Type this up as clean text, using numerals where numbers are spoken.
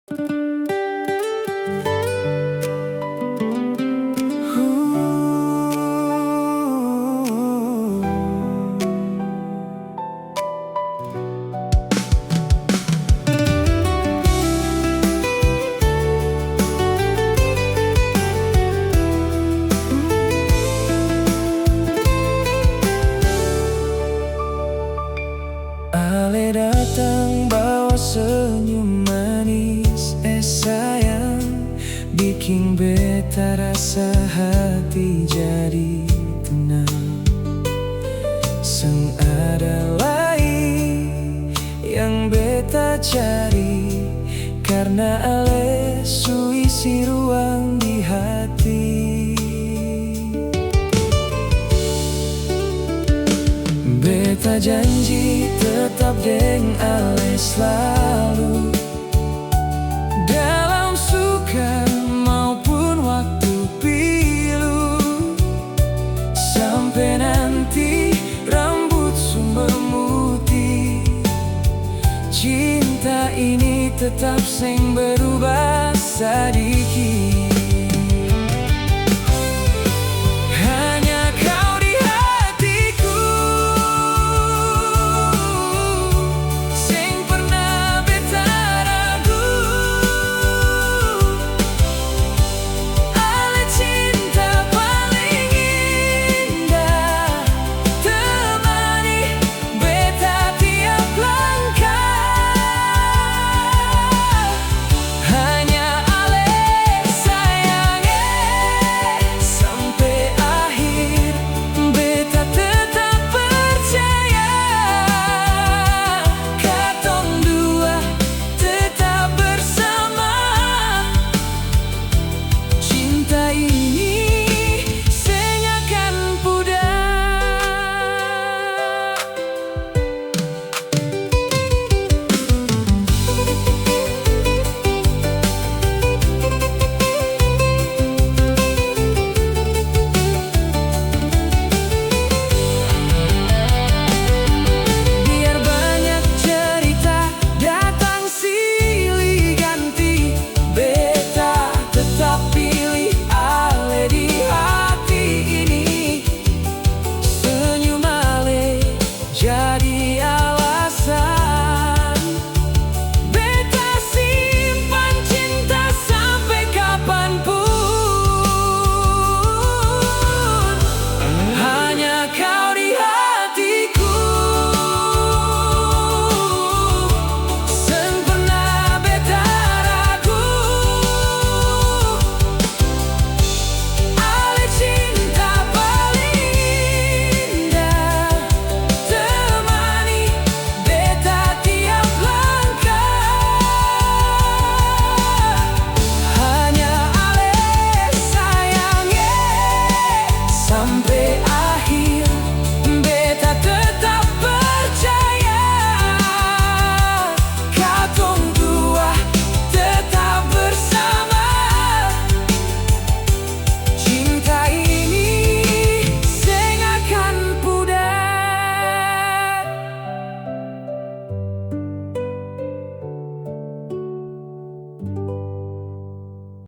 Ale datang bawa senyum manis, sayang, bikin beta rasa hati jadi tenang. Seng ada lain yang beta cari, karena ale su isi ruang di hati. Beta janji tetap deng ale selalu, dalam suka maupun waktu pilu. Sampai nanti rambut su memutih, cinta ini tetap seng berubah sedikit.